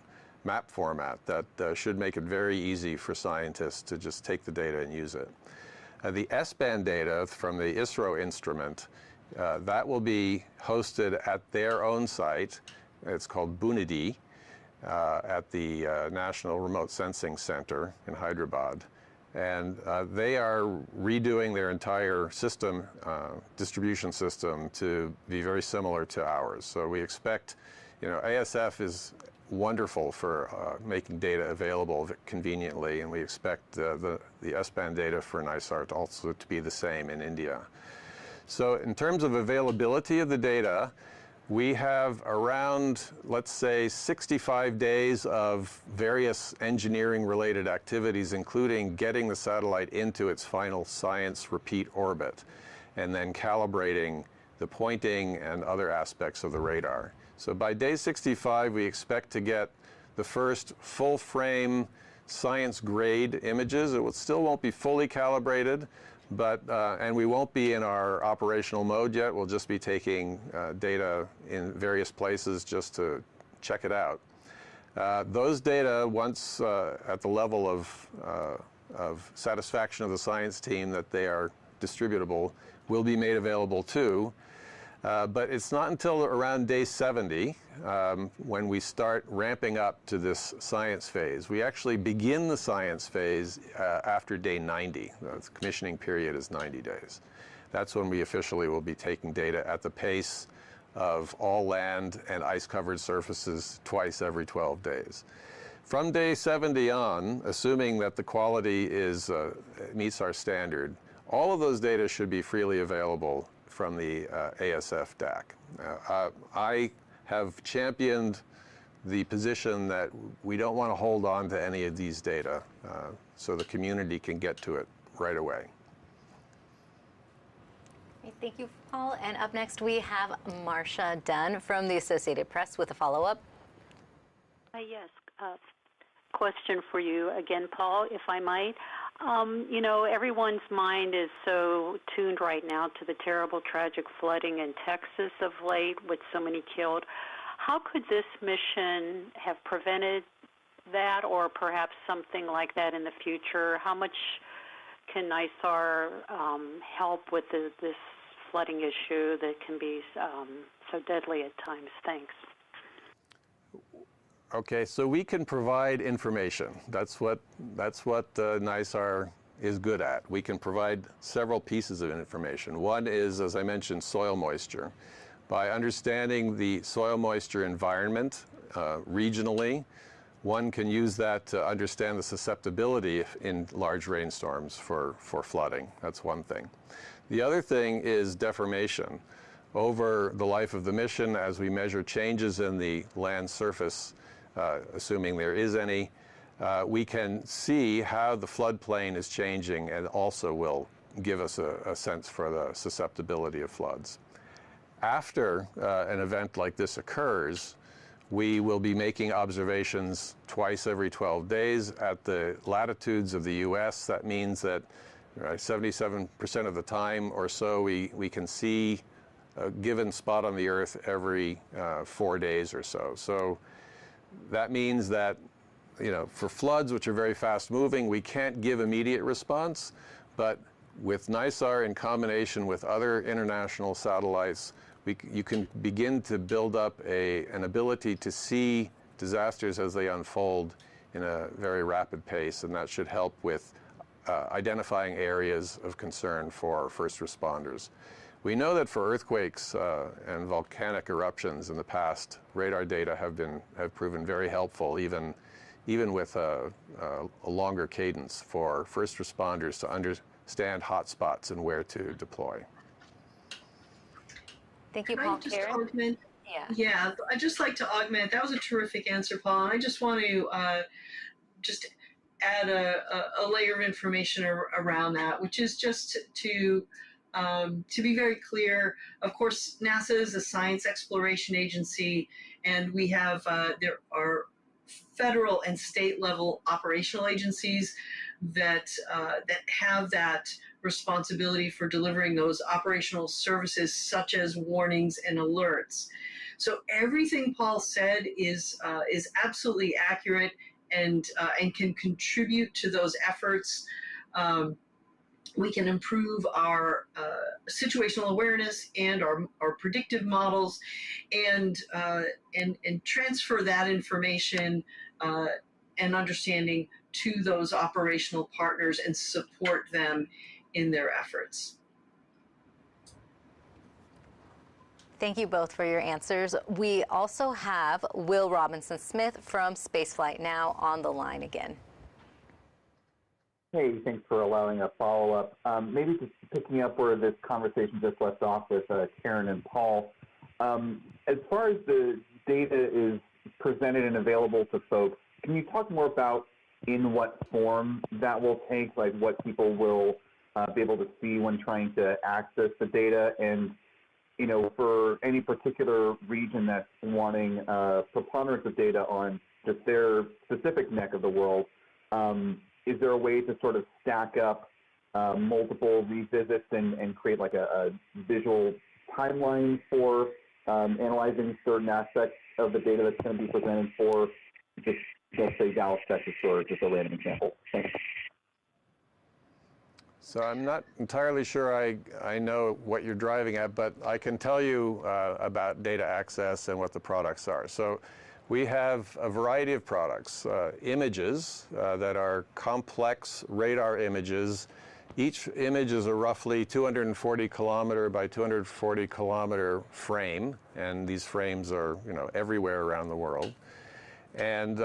map format, that should make it very easy for scientists to just take the data and use it. The S-band data from the ISRO instrument, that will be hosted at their own site. It's called Bunidi at the National Remote Sensing Center in Hyderabad. And they are redoing their entire system, distribution system, to be very similar to ours. So we expect, ASF is wonderful for making data available conveniently, and we expect the S-band data for NISAR to also to be the same in India. So in terms of availability of the data, we have around, let's say, 65 days of various engineering-related activities, including getting the satellite into its final science repeat orbit, and then calibrating the pointing and other aspects of the radar. So by day 65, we expect to get the first full-frame science-grade images. It still won't be fully calibrated, but and we won't be in our operational mode yet. We'll just be taking data in various places just to check it out. Those data, once at the level of satisfaction of the science team that they are distributable, will be made available too. But it's not until around day 70 when we start ramping up to this science phase. We actually begin the science phase after day 90. The commissioning period is 90 days. That's when we officially will be taking data at the pace of all land and ice-covered surfaces twice every 12 days. From day 70 on, assuming that the quality meets our standard, all of those data should be freely available from the ASF DAC. I have championed the position that we don't want to hold on to any of these data so the community can get to it right away. Thank you, Paul. And up next, we have Marcia Dunn from the Associated Press with a follow-up. Yes, question for you again, Paul, if I might. You know, everyone's mind is so tuned right now to the terrible, tragic flooding in Texas of late with so many killed. How could this mission have prevented that, or perhaps something like that in the future? How much can NISAR help with this flooding issue that can be so deadly at times? Thanks. Okay, so we can provide information. That's what NISAR is good at. We can provide several pieces of information. One is, as I mentioned, soil moisture. By understanding the soil moisture environment regionally, one can use that to understand the susceptibility in large rainstorms for flooding. That's one thing. The other thing is deformation. Over the life of the mission, as we measure changes in the land surface, assuming there is any, we can see how the floodplain is changing, and also will give us a sense for the susceptibility of floods. After an event like this occurs, we will be making observations twice every 12 days at the latitudes of the U.S. That means that 77% of the time or so we can see a given spot on the Earth every 4 days or so. So that means that, you know, for floods, which are very fast moving, we can't give immediate response, but with NISAR in combination with other international satellites, you can begin to build up an ability to see disasters as they unfold in a very rapid pace, and that should help with identifying areas of concern for first responders. We know that for earthquakes and volcanic eruptions in the past, radar data have proven very helpful, even with a longer cadence for first responders to understand hotspots and where to deploy. Thank you, Can Paul. I just Karen? augment? Yeah, I'd just like to augment. That was a terrific answer, Paul. And I just want to just add a layer of information around that, which is just to be very clear. Of course, NASA is a science exploration agency, and we have there are federal and state level operational agencies that have that responsibility for delivering those operational services, such as warnings and alerts. So everything Paul said is absolutely accurate and can contribute to those efforts. We can improve our situational awareness and our predictive models, and transfer that information and understanding to those operational partners and support them in their efforts. Thank you both for your answers. We also have Will Robinson-Smith from Spaceflight Now on the line again. Hey, thanks for allowing a follow-up. Maybe just picking up where this conversation just left off with Karen and Paul. As far as the data is presented and available to folks, can you talk more about in what form that will take, like what people will be able to see when trying to access the data? And, you know, for any particular region that's wanting preponderance of data on just their specific neck of the world, is there a way to sort of stack up multiple revisits and create like a visual timeline for analyzing certain aspects of the data that's going to be presented for just, let's say, Dallas, Texas, or just a random example? Thanks. So I'm not entirely sure I know what you're driving at, but I can tell you about data access and what the products are. So we have a variety of products, images that are complex radar images. Each image is a roughly 240 kilometer by 240 kilometer frame, and these frames are, you know, everywhere around the world. And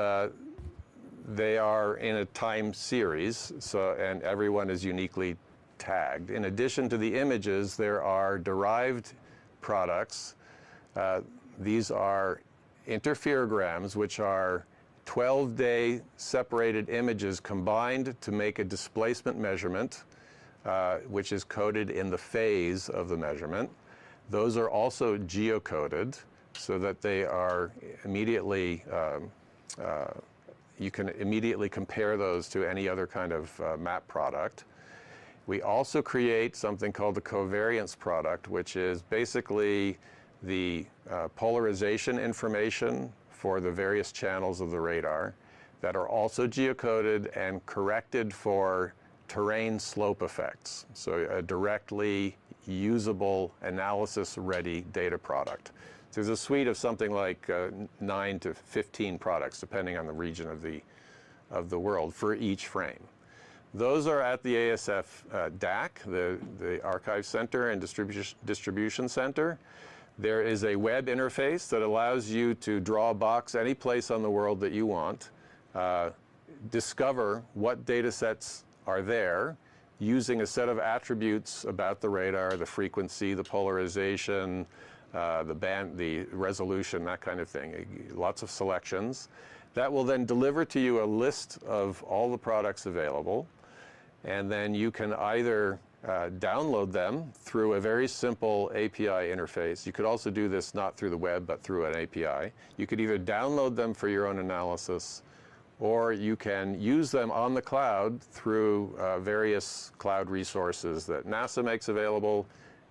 they are in a time series, and everyone is uniquely tagged. In addition to the images, there are derived products. These are interferograms, which are 12-day separated images combined to make a displacement measurement, which is coded in the phase of the measurement. Those are also geocoded so that they are immediately, you can immediately compare those to any other kind of map product. We also create something called the covariance product, which is basically the polarization information for the various channels of the radar that are also geocoded and corrected for terrain slope effects. So a directly usable analysis-ready data product. There's a suite of something like 9 to 15 products, depending on the region of the world, for each frame. Those are at the ASF DAC, the Archive Center and Distribution Center. There is a web interface that allows you to draw a box any place on the world that you want, discover what data sets are there using a set of attributes about the radar, the frequency, the polarization, the band, the resolution, that kind of thing. Lots of selections. That will then deliver to you a list of all the products available, and then you can either download them through a very simple API interface. You could also do this not through the web, but through an API. You could either download them for your own analysis, or you can use them on the cloud through various cloud resources that NASA makes available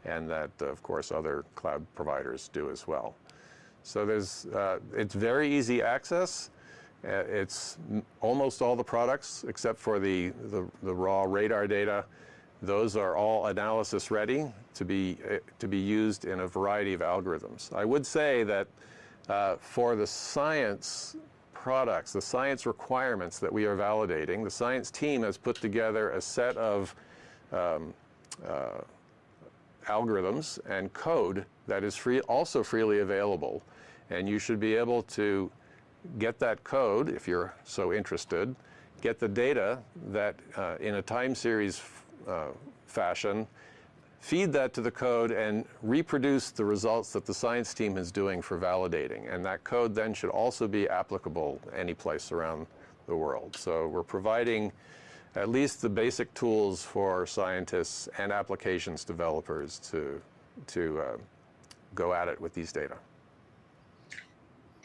and that, of course, other cloud providers do as well. So there's, it's very easy access. It's almost all the products except for the raw radar data. Those are all analysis ready to be used in a variety of algorithms. I would say that for the science products, the science requirements that we are validating, the science team has put together a set of algorithms and code that is also freely available. And you should be able to get that code, if you're so interested, get the data that in a time series fashion, feed that to the code and reproduce the results that the science team is doing for validating. And that code then should also be applicable any place around the world. So we're providing at least the basic tools for scientists and applications developers to go at it with these data.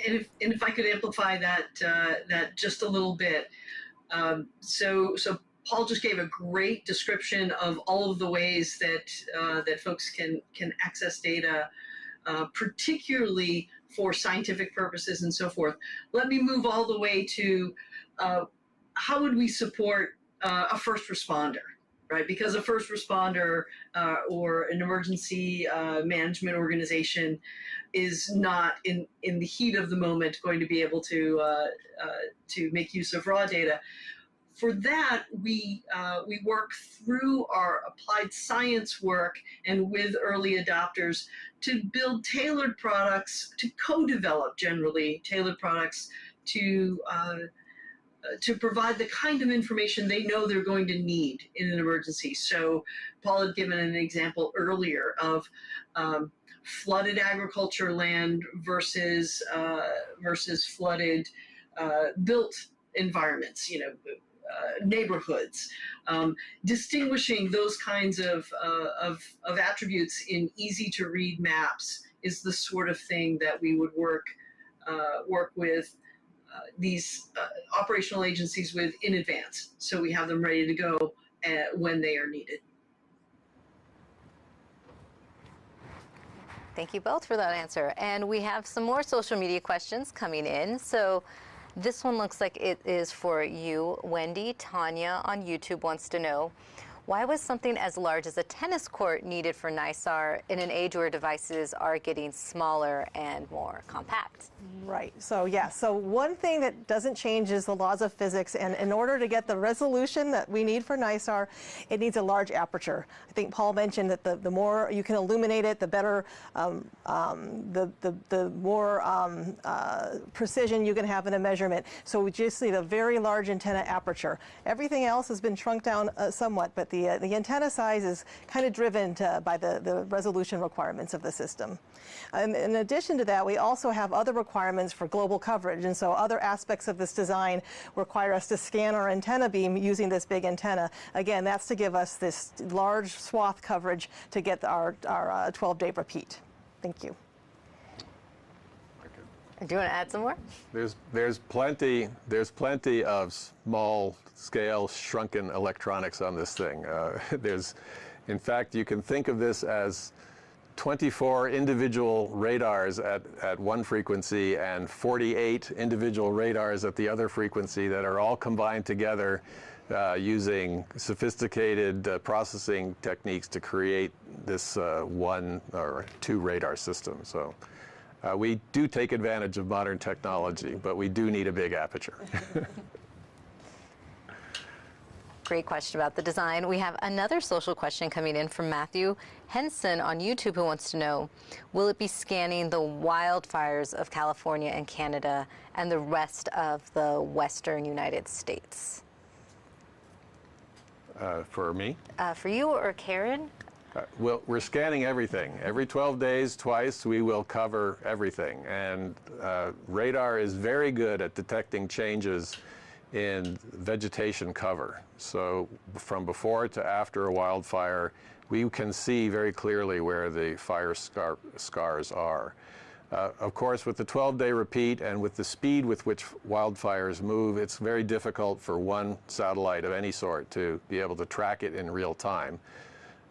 And if I could amplify that just a little bit, so Paul just gave a great description of all of the ways that folks can access data, particularly for scientific purposes and so forth. Let me move all the way to how would we support a first responder, right? Because a first responder or an emergency management organization is not in the heat of the moment going to be able to make use of raw data. For that, we work through our applied science work and with early adopters to build tailored products, to co-develop generally tailored products to provide the kind of information they know they're going to need in an emergency. So Paul had given an example earlier of flooded agriculture land versus flooded built environments, neighborhoods. Distinguishing those kinds of attributes in easy to read maps is the sort of thing that we would work with these operational agencies with in advance, so we have them ready to go when they are needed. Thank you both for that answer. And we have some more social media questions coming in. So this one looks like it is for you, Wendy. Tanya on YouTube wants to know, why was something as large as a tennis court needed for NISAR in an age where devices are getting smaller and more compact? Right. So yeah, so one thing that doesn't change is the laws of physics, and in order to get the resolution that we need for NISAR, it needs a large aperture. I think Paul mentioned that the more you can illuminate it, the better, the more precision you can have in a measurement. So we just need a very large antenna aperture. Everything else has been shrunk down somewhat, but the the antenna size is kind of driven by the resolution requirements of the system. In addition to that, we also have other requirements for global coverage, and so other aspects of this design require us to scan our antenna beam using this big antenna. Again, that's to give us this large swath coverage to get our 12-day repeat. Thank you. Do you want to add some more? There's plenty of small scale shrunken electronics on this thing. In fact, you can think of this as 24 individual radars at one frequency and 48 individual radars at the other frequency that are all combined together using sophisticated processing techniques to create this one or two radar system. So we do take advantage of modern technology, but we do need a big aperture. Great question about the design. We have another social question coming in from Matthew Henson on YouTube, who wants to know, will it be scanning the wildfires of California and Canada and the rest of the western United States? For me? For you or Karen? Well, we're scanning everything. Every 12 days, twice, we will cover everything. And radar is very good at detecting changes in vegetation cover. So from before to after a wildfire, we can see very clearly where the fire scars are. Of course, with the 12-day repeat and with the speed with which wildfires move, it's very difficult for one satellite of any sort to be able to track it in real time.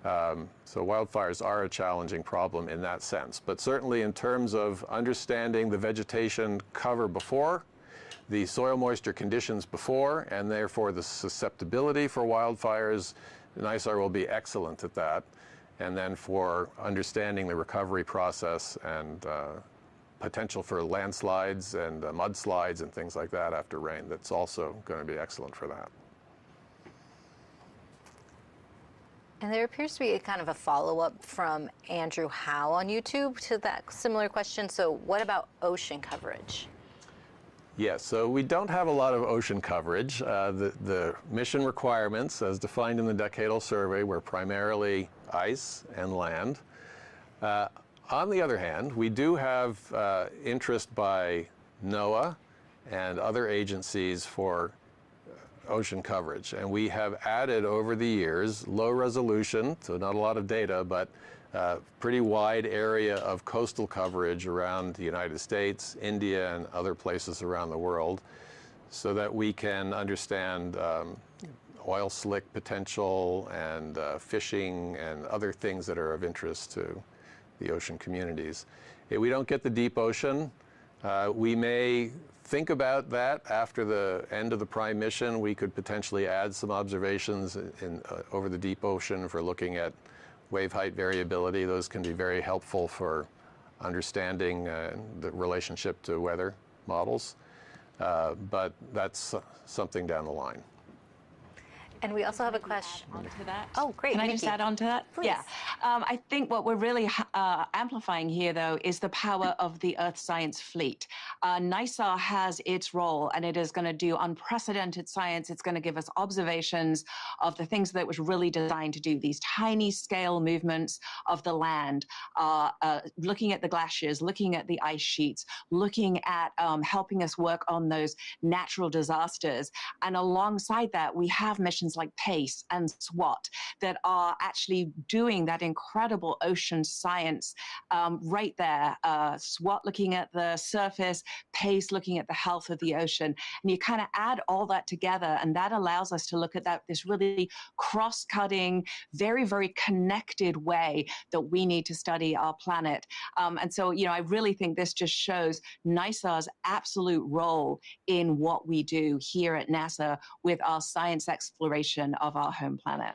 So wildfires are a challenging problem in that sense. But certainly in terms of understanding the vegetation cover before, the soil moisture conditions before, and therefore the susceptibility for wildfires, NISAR will be excellent at that. And then for understanding the recovery process and potential for landslides and mudslides and things like that after rain, that's also going to be excellent for that. And there appears to be a kind of a follow-up from Andrew Howe on YouTube to that similar question. So what about ocean coverage? Yes, so we don't have a lot of ocean coverage. The mission requirements, as defined in the Decadal Survey, were primarily ice and land. On the other hand, we do have interest by NOAA and other agencies for ocean coverage. And we have added over the years low resolution, so not a lot of data, but pretty wide area of coastal coverage around the United States, India, and other places around the world, so that we can understand oil slick potential and fishing and other things that are of interest to the ocean communities. If we don't get the deep ocean, we may think about that after the end of the prime mission. We could potentially add some observations over the deep ocean for looking at wave height variability. Those can be very helpful for understanding the relationship to weather models, but that's something down the line. And we also have a question. Onto that. Oh, great. Can I Nikki. just add on to that? Please. Yeah. I think what we're really amplifying here, though, is the power of the Earth Science Fleet. NISAR has its role, and it is going to do unprecedented science. It's going to give us observations of the things that it was really designed to do, these tiny scale movements of the land, looking at the glaciers, looking at the ice sheets, looking at helping us work on those natural disasters. And alongside that, we have missions like PACE and SWAT that are actually doing that incredible ocean science right there. SWAT looking at the surface, PACE looking at the health of the ocean. And you kind of add all that together, and that allows us to look at this really cross-cutting, very, very connected way that we need to study our planet. And so, I really think this just shows NISAR's absolute role in what we do here at NASA with our science exploration of our home planet.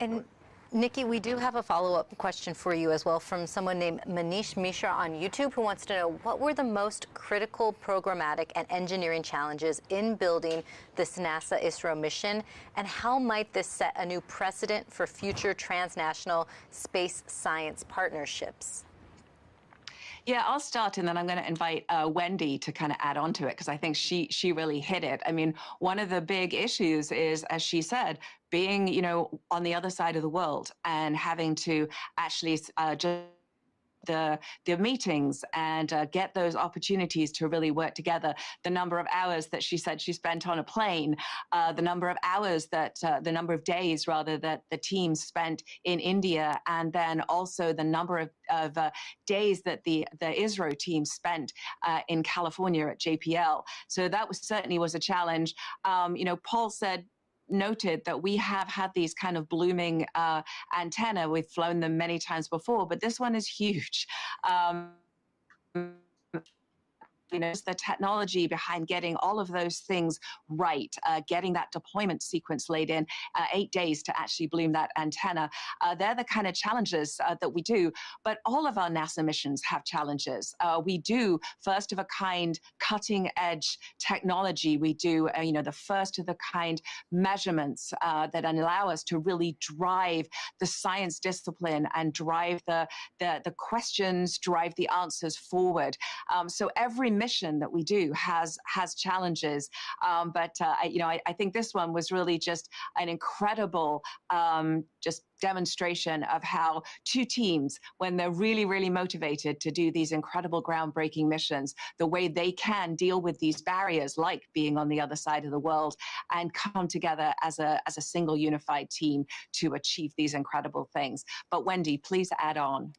And Nikki, we do have a follow-up question for you as well from someone named Manish Mishra on YouTube, who wants to know, what were the most critical programmatic and engineering challenges in building this NASA-ISRO mission, and how might this set a new precedent for future transnational space science partnerships? Yeah, I'll start, and then I'm going to invite Wendy to kind of add on to it, because I think she really hit it. I mean, one of the big issues is, as she said, being, you know, on the other side of the world and having to actually just the meetings and get those opportunities to really work together. The number of hours that she said she spent on a plane, the number of hours that, the number of days rather, that the team spent in India, and then also the number of days that the ISRO team spent in California at JPL. So that certainly was a challenge. You know, Paul noted that we have had these kind of blooming antenna. We've flown them many times before, but this one is huge. You know, the technology behind getting all of those things right, getting that deployment sequence laid in 8 days to actually bloom that antenna. They're the kind of challenges that we do. But all of our NASA missions have challenges. We do first of a kind, cutting edge technology. We do, you know, the first of the kind measurements that allow us to really drive the science discipline and drive the questions, drive the answers forward. So every mission that we do has challenges, but you know, I think this one was really just an incredible just demonstration of how two teams, when they're really, really motivated to do these incredible groundbreaking missions, the way they can deal with these barriers, like being on the other side of the world, and come together as a single unified team to achieve these incredible things. But Wendy, please add on.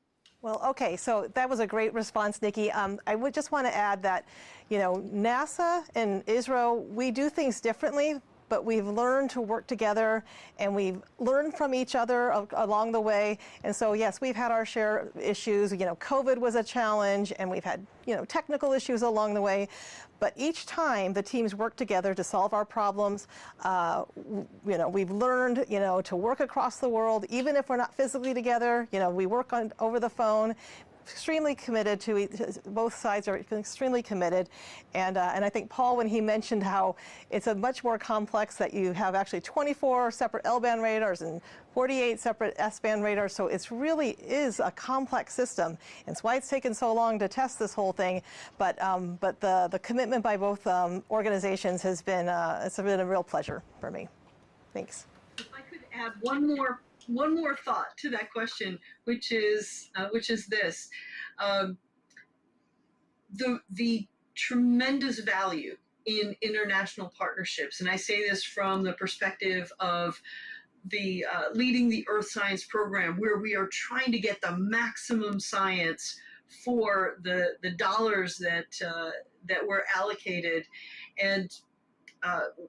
Well, okay, so that was a great response, Nikki. I would just want to add that, you know, NASA and ISRO, we do things differently, but we've learned to work together, and we've learned from each other along the way. And so, yes, we've had our share of issues. You know, COVID was a challenge, and we've had, you know, technical issues along the way. But each time the teams work together to solve our problems, you know, we've learned, you know, to work across the world, even if we're not physically together. You know, we work over the phone. Extremely committed to both sides are extremely committed, and I think Paul, when he mentioned how it's a much more complex, that you have actually 24 separate L-band radars and 48 separate S-band radars, so it really is a complex system. And it's why it's taken so long to test this whole thing. But the commitment by both organizations has been it's been a real pleasure for me. Thanks. If I could add one more thought to that question, which is this: the tremendous value in international partnerships, and I say this from the perspective of the leading the Earth Science program, where we are trying to get the maximum science for the dollars that were allocated, and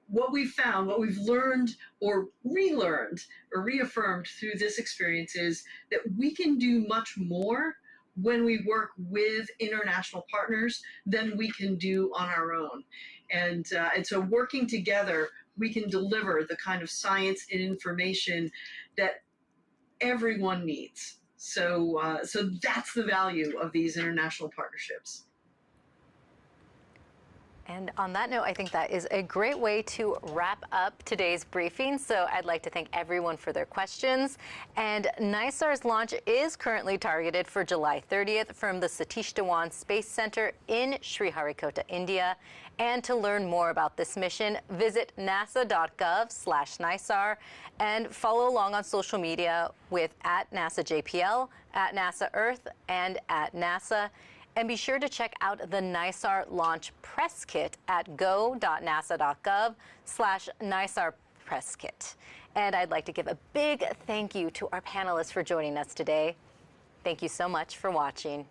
what we've found, what we've learned or relearned or reaffirmed through this experience is that we can do much more when we work with international partners than we can do on our own. And so working together, we can deliver the kind of science and information that everyone needs. So, so that's the value of these international partnerships. And on that note, I think that is a great way to wrap up today's briefing. So I'd like to thank everyone for their questions. And NISAR's launch is currently targeted for July 30th from the Satish Dhawan Space Center in Sriharikota, India. And to learn more about this mission, visit nasa.gov/NISAR and follow along on social media with @NASAJPL, @NASAEarth, and @NASA. And be sure to check out the NISAR launch press kit at go.nasa.gov/NISAR press kit. And I'd like to give a big thank you to our panelists for joining us today. Thank you so much for watching.